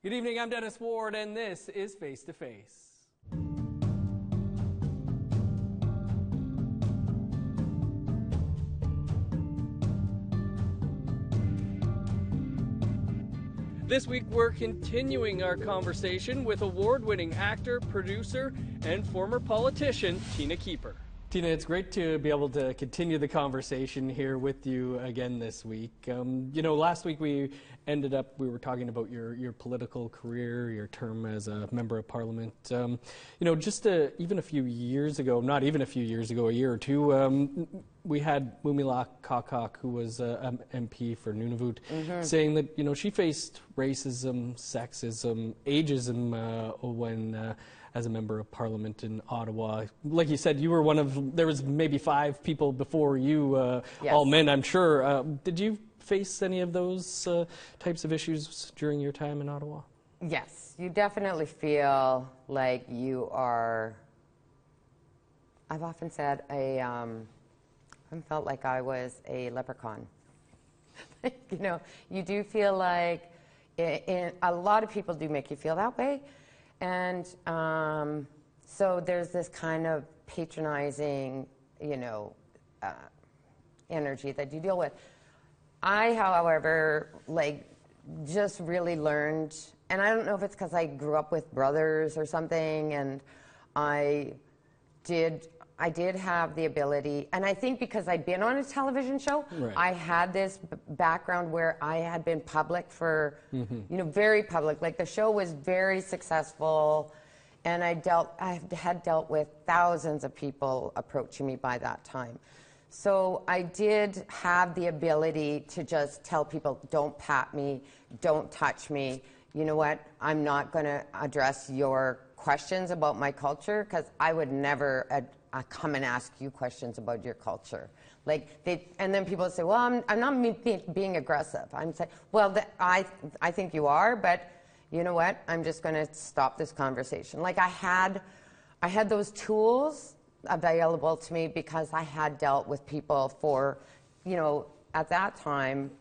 Good evening, I'm Dennis Ward, and this is Face to Face. This week we're continuing our conversation with award-winning actor, producer, and former politician, Tina Keeper. Tina, it's great to be able to continue the conversation here with you again this week. Last week we were talking about your political career, your term as a member of parliament. Even a few years ago, not even a few years ago, a year or two, we had Mumila Kakak, who was MP for Nunavut, saying that, she faced racism, sexism, ageism when as a member of parliament in Ottawa. Like you said, you were there was maybe 5 people before you, yes. All men, I'm sure. Did you face any of those types of issues during your time in Ottawa? Yes, you definitely feel like you are, I've often said, I felt like I was a leprechaun. You do feel like, a lot of people do make you feel that way. And so there's this kind of patronizing, energy that you deal with. I, however, just really learned, and I don't know if it's because I grew up with brothers or something, and I did have the ability, and I think because I'd been on a television show, right. I had this background where I had been public for, very public. Like the show was very successful, and I had dealt with thousands of people approaching me by that time. So I did have the ability to just tell people, don't pat me, don't touch me. You know what? I'm not going to address your questions about my culture, because I would never come and ask you questions about your culture. And then people say, well, I'm not being aggressive. I'm saying, well, I think you are, but you know what? I'm just going to stop this conversation. I had those tools available to me because I had dealt with people for, at that time,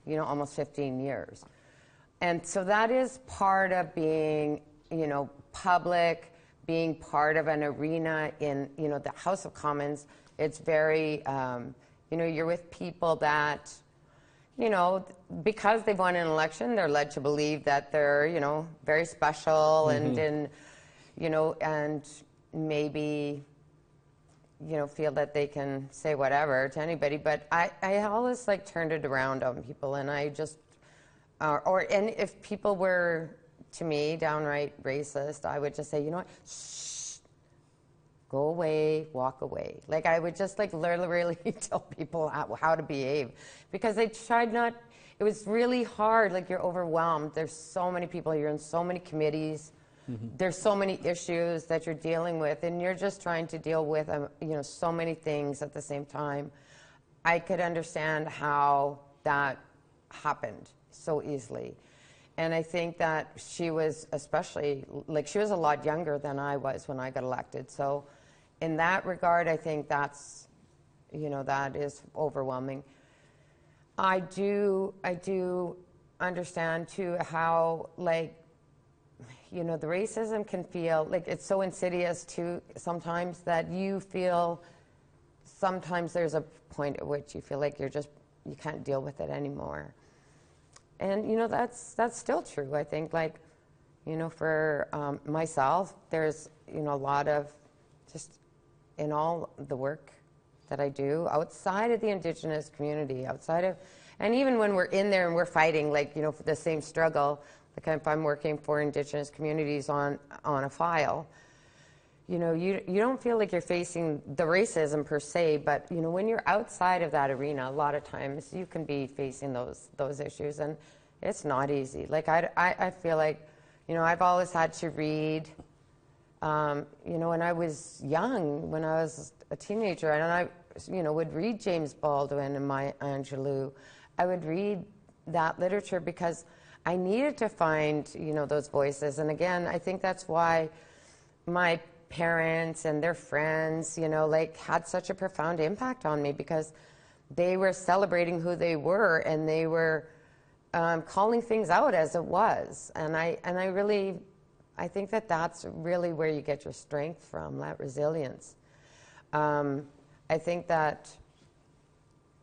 almost 15 years. And so that is part of being, public, being part of an arena in, the House of Commons. It's very, you're with people that, because they've won an election, they're led to believe that they're, very special and maybe, feel that they can say whatever to anybody. But I always turned it around on people, and I just, and if people were, to me, downright racist, I would just say, you know what, shh, go away, walk away. I would just literally tell people how to behave, because they tried not, it was really hard, you're overwhelmed. There's so many people, you're in so many committees, there's so many issues that you're dealing with, and you're just trying to deal with, so many things at the same time. I could understand how that happened so easily. And I think that she was especially, she was a lot younger than I was when I got elected. So in that regard, I think that's, that is overwhelming. I do understand too how, the racism can feel, it's so insidious too sometimes that you feel, sometimes there's a point at which you feel like you can't deal with it anymore. And, that's still true. I think, for myself, there's, a lot of just in all the work that I do outside of the Indigenous community, and even when we're in there and we're fighting, for the same struggle, if I'm working for Indigenous communities on a file, you don't feel like you're facing the racism per se, but, when you're outside of that arena, a lot of times you can be facing those issues, and it's not easy. I feel like, I've always had to read, when I was young, when I was a teenager, and I, would read James Baldwin and Maya Angelou. I would read that literature because I needed to find, those voices. And again, I think that's why my parents and their friends, had such a profound impact on me, because they were celebrating who they were, and they were calling things out as it was. And I think that that's really where you get your strength from, that resilience. I think that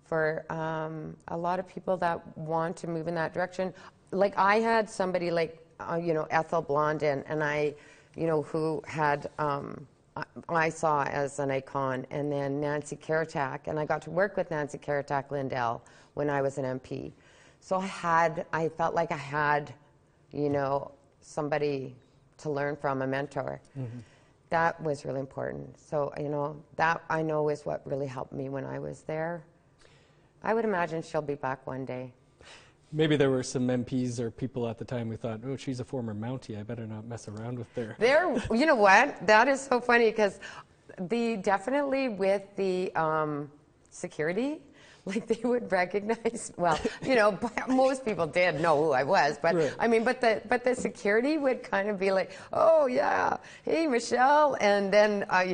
for a lot of people that want to move in that direction, like I had somebody like, Ethel Blondin, and who had, I saw as an icon, and then Nancy Karatak, and I got to work with Nancy Karatak Lindell when I was an MP. So I felt like I had, somebody to learn from, a mentor. Mm-hmm. That was really important. So, that I know is what really helped me when I was there. I would imagine she'll be back one day. Maybe there were some MPs or people at the time who thought, oh, she's a former Mountie, I better not mess around with her. You know what? That is so funny, because definitely with the security, like they would recognize, most people did know who I was, but right. I mean, but the security would kind of be like, oh yeah, hey Michelle, and then I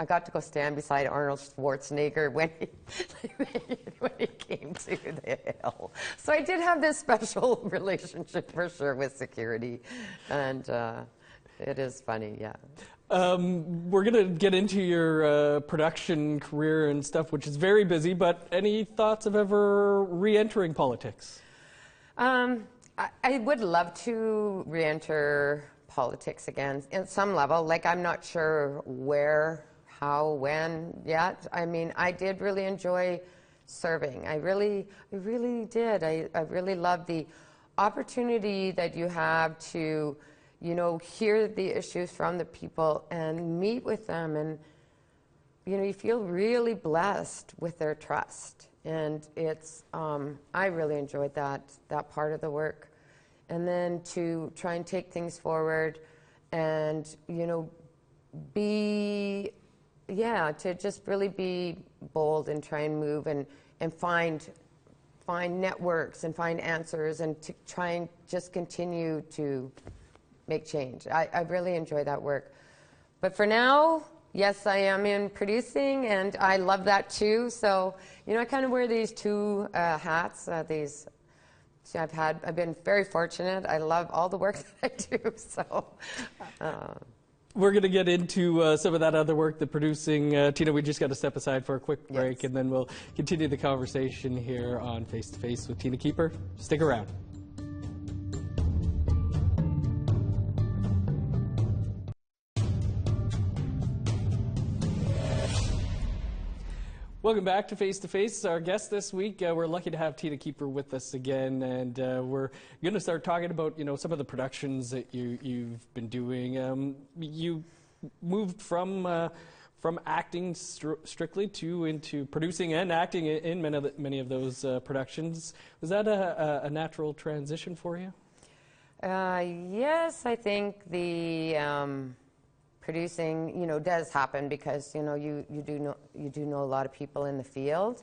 got to go stand beside Arnold Schwarzenegger when he came to the hill. So I did have this special relationship for sure with security, and it is funny, yeah. We're going to get into your production career and stuff, which is very busy, but any thoughts of ever re-entering politics? I would love to re-enter politics again at some level. Like, I'm not sure where, how, when yet. I mean, I did really enjoy serving. I really did. I really loved the opportunity that you have to hear the issues from the people and meet with them, and you feel really blessed with their trust, and it's I really enjoyed that part of the work. And then to try and take things forward and to just really be bold and try and move and find networks and find answers, and to try and just continue to make change. I really enjoy that work. But for now, yes, I am in producing, and I love that too. So, I kind of wear these two hats. I've been very fortunate. I love all the work that I do. So, we're going to get into some of that other work, the producing. Tina, we just got to step aside for a quick break, yes, and then we'll continue the conversation here on Face to Face with Tina Keeper. Stick around. Welcome back to Face to Face. Our guest this week, we're lucky to have Tina Keeper with us again, and we're going to start talking about some of the productions that you've been doing. You moved from acting strictly into producing and acting in many of those productions. Was that a natural transition for you? Yes, I think the producing, does happen because, you do know a lot of people in the field,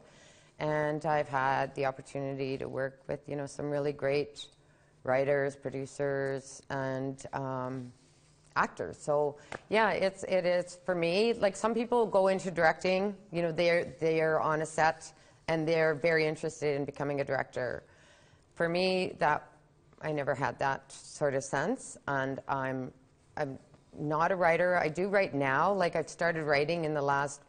and I've had the opportunity to work with, some really great writers, producers, and actors. So yeah, it is for me. Like, some people go into directing, they're on a set and they're very interested in becoming a director. For me, I never had that sort of sense, and I'm not a writer. I do write now. Like, I've started writing in the last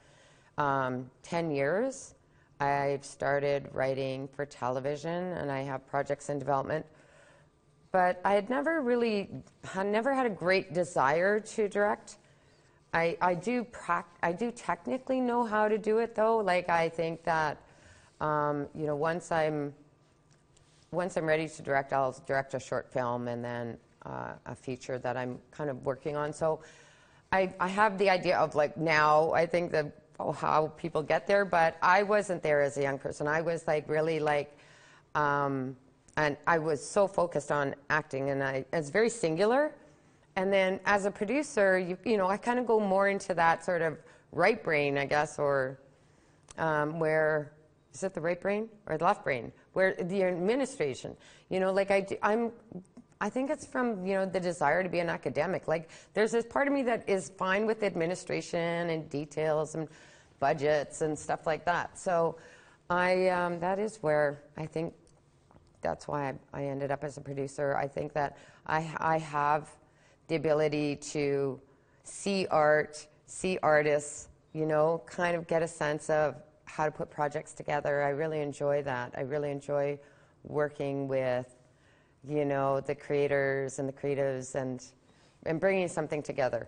10 years. I've started writing for television, and I have projects in development. But I had never had a great desire to direct. I do technically know how to do it, though. Like, I think that once I'm ready to direct, I'll direct a short film, and then a feature that I'm kind of working on. So I have the idea of, like, now I think that how people get there, but I wasn't there as a young person. I was really and I was so focused on acting, and it's very singular. And then as a producer, I kind of go more into that sort of right brain, I guess, or where, is it the right brain or the left brain? Where the administration, I think it's from, the desire to be an academic. Like, there's this part of me that is fine with administration and details and budgets and stuff like that. So that is where I think that's why I ended up as a producer. I think that I have the ability to see art, see artists, you know, kind of get a sense of how to put projects together. I really enjoy that. I really enjoy working with, you know, the creators and the creatives and bringing something together.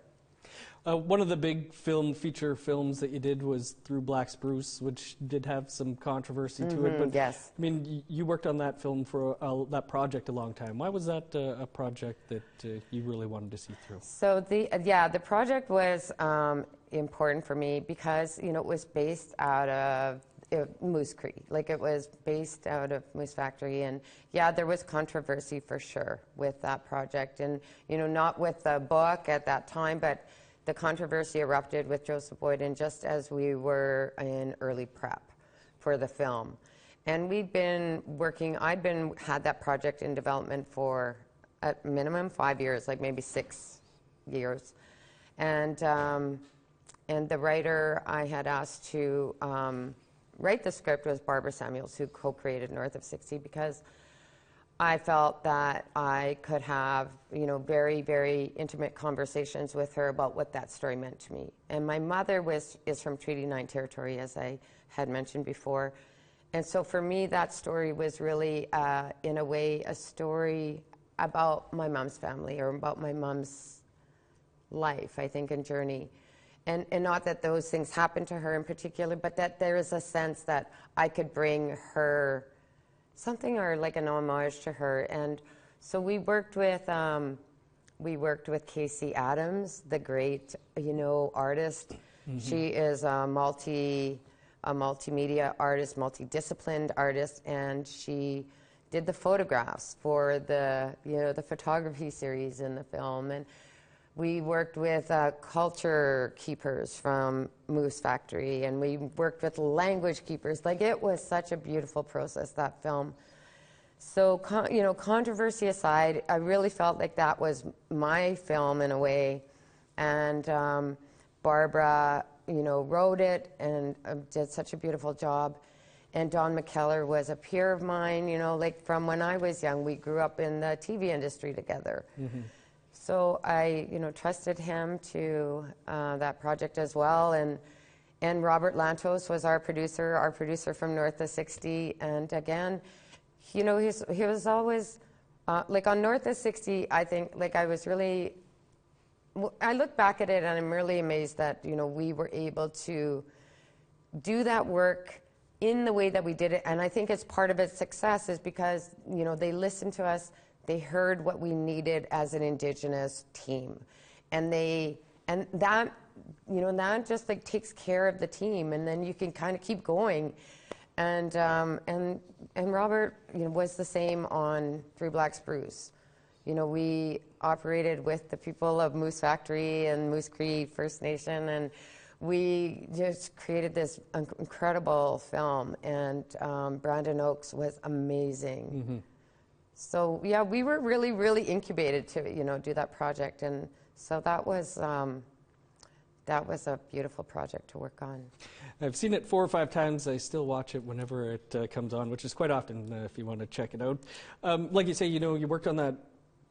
One of the big feature films that you did was Through Black Spruce, which did have some controversy to it. But yes. I mean, you worked on that film for that project a long time. Why was that a project that you really wanted to see through? So the project was important for me because, you know, it was based out of Moose Cree. Like, it was based out of Moose Factory, and yeah, there was controversy for sure with that project, and, you know, not with the book at that time, but the controversy erupted with Joseph Boyden just as we were in early prep for the film. And we'd been working, had that project in development for at minimum 5 years, like maybe 6 years. And the writer I had asked to write the script was Barbara Samuels, who co-created North of 60, because I felt that I could have, you know, very, very intimate conversations with her about what that story meant to me. And my mother is from Treaty 9 territory, as I had mentioned before. And so for me, that story was really, in a way, a story about my mom's family, or about my mom's life, I think, and journey. And not that those things happened to her in particular, but that there is a sense that I could bring her something, or like an homage to her. And so we worked with Casey Adams, the great, you know, artist. Mm-hmm. She is a multimedia artist, multidisciplined artist, and she did the photographs for the, you know, the photography series in the film. And we worked with culture keepers from Moose Factory, and we worked with language keepers. Like, it was such a beautiful process, that film. So, you know, controversy aside, I really felt like that was my film in a way. And Barbara, you know, wrote it and did such a beautiful job. And Don McKellar was a peer of mine, you know, like from when I was young. We grew up in the TV industry together. Mm-hmm. So I, you know, trusted him to that project as well. And Robert Lantos was our producer from North of 60. And again, you know, he was always, like on North of 60, I think, like I look back at it and I'm really amazed that, you know, we were able to do that work in the way that we did it. And I think it's part of its success is because, you know, they listened to us. They heard what we needed as an Indigenous team, and that, you know, that just like takes care of the team, and then you can kind of keep going. And Robert, you know, was the same on Through Black Spruce. You know, we operated with the people of Moose Factory and Moose Cree First Nation, and we just created this incredible film. And Brandon Oakes was amazing. Mm-hmm. So yeah, we were really, really incubated to, you know, do that project, and so that was a beautiful project to work on. I've seen it 4 or 5 times. I still watch it whenever it comes on, which is quite often if you want to check it out. Like you say, you know, you worked on that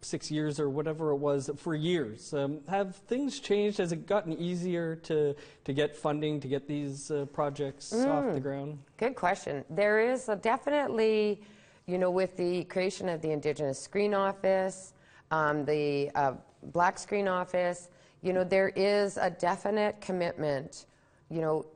6 years or whatever it was for years. Have things changed? Has it gotten easier to get funding to get these projects off the ground? Good question. There is definitely. You know, with the creation of the Indigenous Screen Office, the Black Screen Office, you know, there is a definite commitment, you know,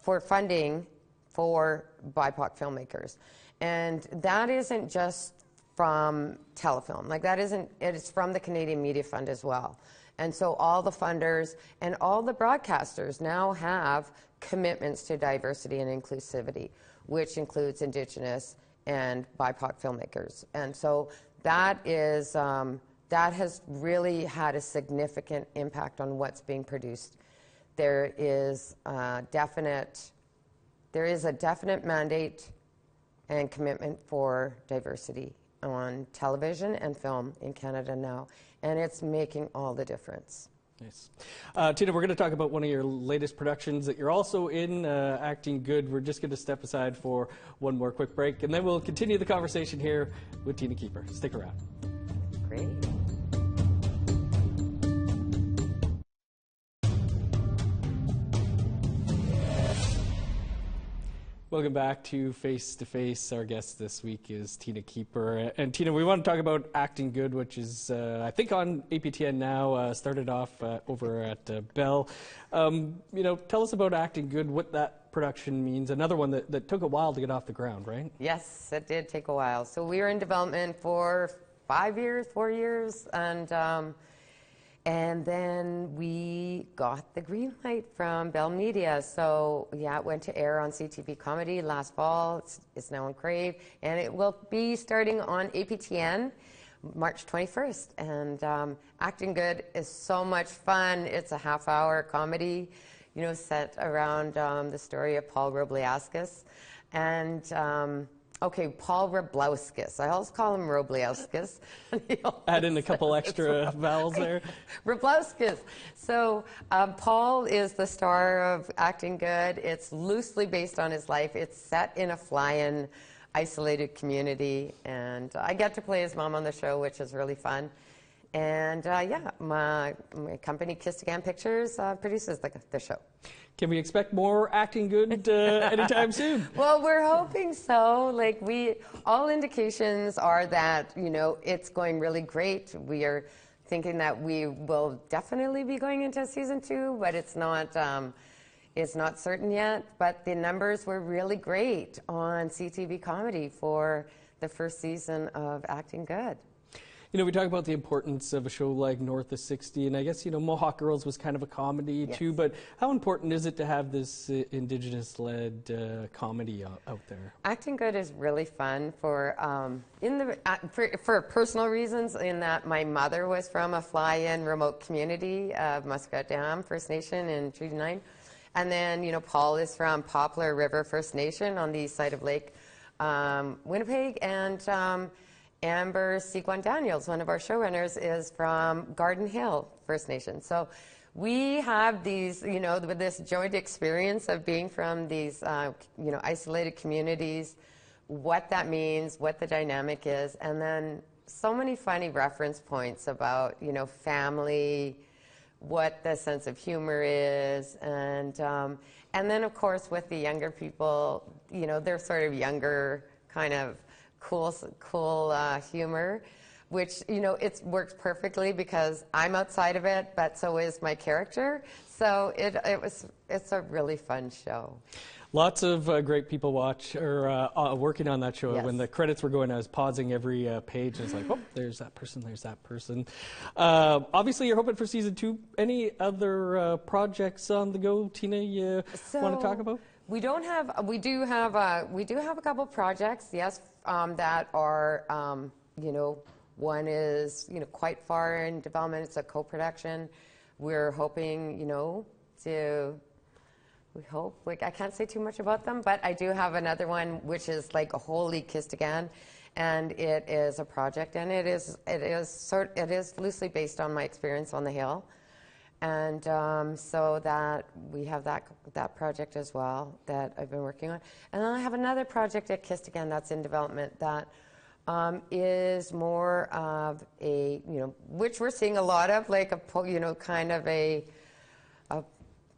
for funding for BIPOC filmmakers. And that isn't just from Telefilm. Like, that isn't, it's from the Canadian Media Fund as well. And so all the funders and all the broadcasters now have commitments to diversity and inclusivity, which includes Indigenous and BIPOC filmmakers. And so that is, that has really had a significant impact on what's being produced. There is a definite mandate and commitment for diversity on television and film in Canada now, and it's making all the difference. Nice. Tina, we're going to talk about one of your latest productions that you're also in, Acting Good. We're just going to step aside for one more quick break, and then we'll continue the conversation here with Tina Keeper. Stick around. Great. Welcome back to Face to Face. Our guest this week is Tina Keeper. And Tina, we want to talk about Acting Good, which is, I think, on APTN now, started off over at Bell. Tell us about Acting Good, what that production means. Another one that took a while to get off the ground, right? Yes, it did take a while. So we were in development for 4 years, and then we got the green light from Bell Media. So, yeah, it went to air on CTV Comedy last fall. It's now on Crave. And it will be starting on APTN March 21st. And Acting Good is so much fun. It's a half-hour comedy, set around the story of Paul Robliauskas. And Paul Robliauskas. I always call him Robliauskas. Add in a couple extra vowels there. Robliauskas. So Paul is the star of Acting Good. It's loosely based on his life. It's set in a fly-in, isolated community, and I get to play his mom on the show, which is really fun. And my company, Kiss Again Pictures, produces the show. Can we expect more Acting Good anytime soon? Well, we're hoping so. All indications are that, it's going really great. We are thinking that we will definitely be going into season 2, but it's not certain yet. But the numbers were really great on CTV Comedy for the first season of Acting Good. We talk about the importance of a show like North of 60, and I guess, Mohawk Girls was kind of a comedy too, but how important is it to have this Indigenous-led comedy out there? Acting Good is really fun for personal reasons, in that my mother was from a fly-in remote community of Muskrat Dam First Nation in Treaty 9. And then, Paul is from Poplar River First Nation on the east side of Lake Winnipeg, and Amber Seguin Daniels, one of our showrunners, is from Garden Hill First Nation. So we have these, with this joint experience of being from these, isolated communities, what that means, what the dynamic is, and then so many funny reference points about, family, what the sense of humor is, and then, of course, with the younger people, they're sort of younger, kind of cool humor, which, it works perfectly because I'm outside of it, but so is my character. So it's a really fun show. Lots of great people working on that show. Yes. When the credits were going, I was pausing every page, and it's like, oh, there's that person, there's that person. Obviously, you're hoping for season 2. Any other projects on the go, Tina, you want to talk about? We do have a couple projects, yes, that are, one is, quite far in development. It's a co-production. We're hoping, I can't say too much about them, but I do have another one which is like a wholly Kissed Again, and it is a project, and it is loosely based on my experience on the Hill. And so that we have that project as well that I've been working on. And then I have another project at Kissed Again that's in development that is more of a, which we're seeing a lot of, like kind of a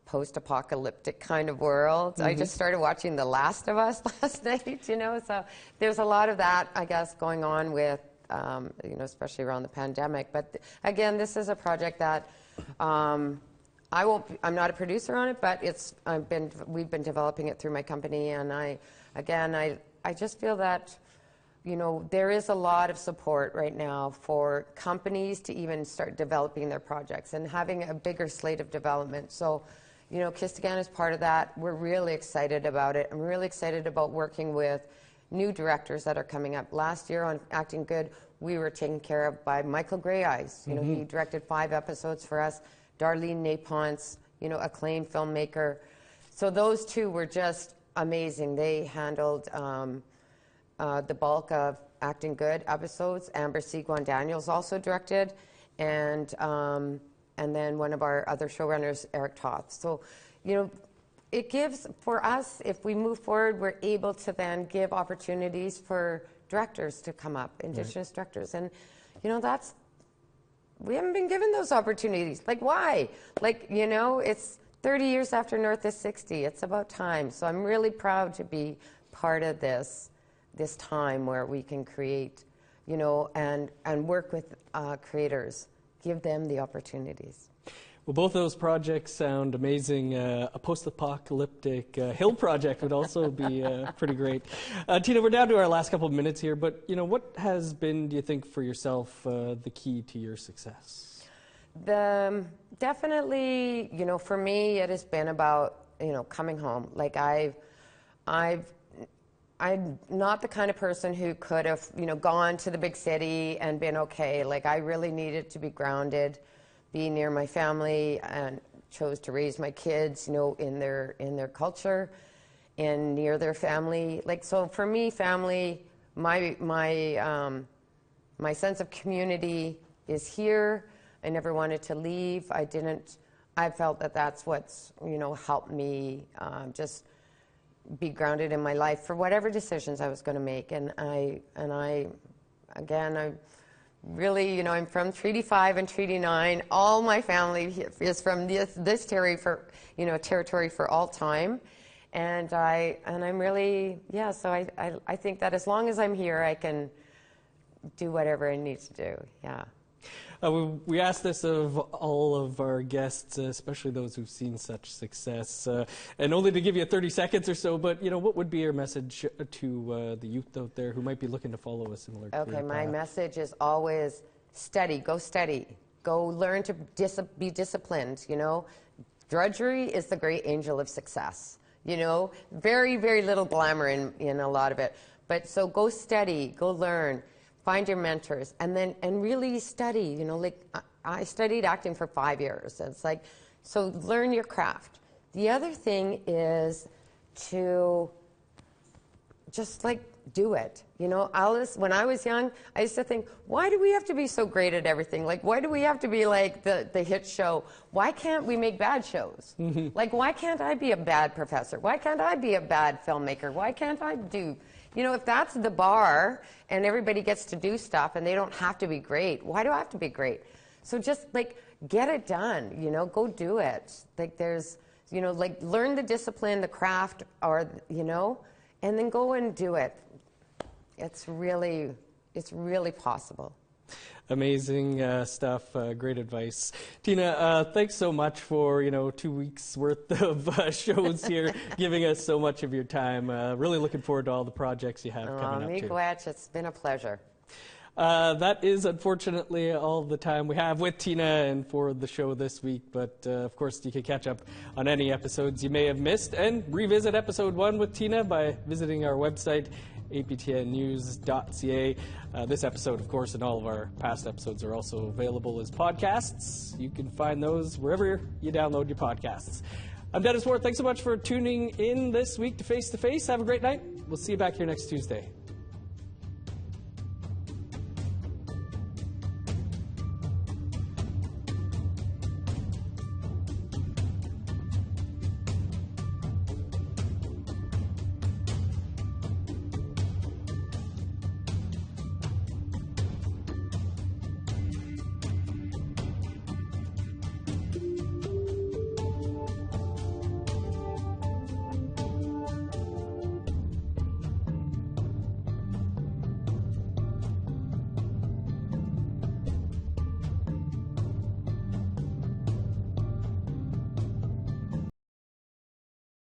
post-apocalyptic kind of world. Mm-hmm. I just started watching The Last of Us last night, so there's a lot of that, I guess, going on with, especially around the pandemic. But again, this is a project that I'm not a producer on it, but we've been developing it through my company, and I just feel that, there is a lot of support right now for companies to even start developing their projects and having a bigger slate of development. So, Kissed Again is part of that. We're really excited about it. I'm really excited about working with new directors that are coming up. Last year on Acting Good, we were taken care of by Michael Greyeyes. He directed 5 episodes for us. Darlene Naponce, acclaimed filmmaker. So those two were just amazing. They handled the bulk of Acting Good episodes. Amber Seguin Daniels also directed, and and then one of our other showrunners, Eric Toth. So, you know, it gives, for us, if we move forward, we're able to then give opportunities for directors to come up, Indigenous directors. And, you know, we haven't been given those opportunities. Like, why? Like, you know, it's 30 years after North is 60. It's about time. So I'm really proud to be part of this time where we can create, you know, and work with creators, give them the opportunities. Well, both those projects sound amazing. A post-apocalyptic hill project would also be pretty great. Tina, we're down to our last couple of minutes here, but you know, what has been, do you think, for yourself, the key to your success? Definitely, you know, for me, it has been about, you know, coming home. Like I'm not the kind of person who could have, you know, gone to the big city and been okay. Like I really needed to be grounded, be near my family, and chose to raise my kids, you know, in their culture and near their family. Like, so for me, family, my sense of community is here. I never wanted to leave. I felt that that's what's, you know, helped me just be grounded in my life for whatever decisions I was going to make. And I really, you know, I'm from Treaty 5 and Treaty 9. All my family is from this territory for all time. And I'm really, yeah, so I think that as long as I'm here, I can do whatever I need to do, yeah. We ask this of all of our guests, especially those who've seen such success, and only to give you 30 seconds or so, but you know, what would be your message to the youth out there who might be looking to follow a similar career Okay, my path? message is always study, go learn to be disciplined, you know. Drudgery is the great angel of success, you know. Very, very little glamour in a lot of it, but so go study, go learn. Find your mentors, and really study, you know, like I studied acting for 5 years. It's like, so learn your craft. The other thing is to just like do it. You know, when I was young, I used to think, why do we have to be so great at everything? Like, why do we have to be like the hit show? Why can't we make bad shows? Like, why can't I be a bad professor? Why can't I be a bad filmmaker? Why can't I do... You know, if that's the bar and everybody gets to do stuff and they don't have to be great, why do I have to be great? So just, like, get it done, you know, go do it. Like, there's, you know, like, learn the discipline, the craft, or, you know, and then go and do it. It's really possible. Amazing stuff. Great advice. Tina, thanks so much for, you know, 2 weeks worth of shows here, giving us so much of your time. Really looking forward to all the projects you have coming up, too. Miigwech, it's been a pleasure. That is unfortunately all the time we have with Tina and for the show this week, but of course you can catch up on any episodes you may have missed and revisit episode 1 with Tina by visiting our website, aptnnews.ca. This episode, of course, and all of our past episodes are also available as podcasts. You can find those wherever you download your podcasts. I'm Dennis Ward. Thanks so much for tuning in this week to Face to Face. Have a great night. We'll see you back here next Tuesday.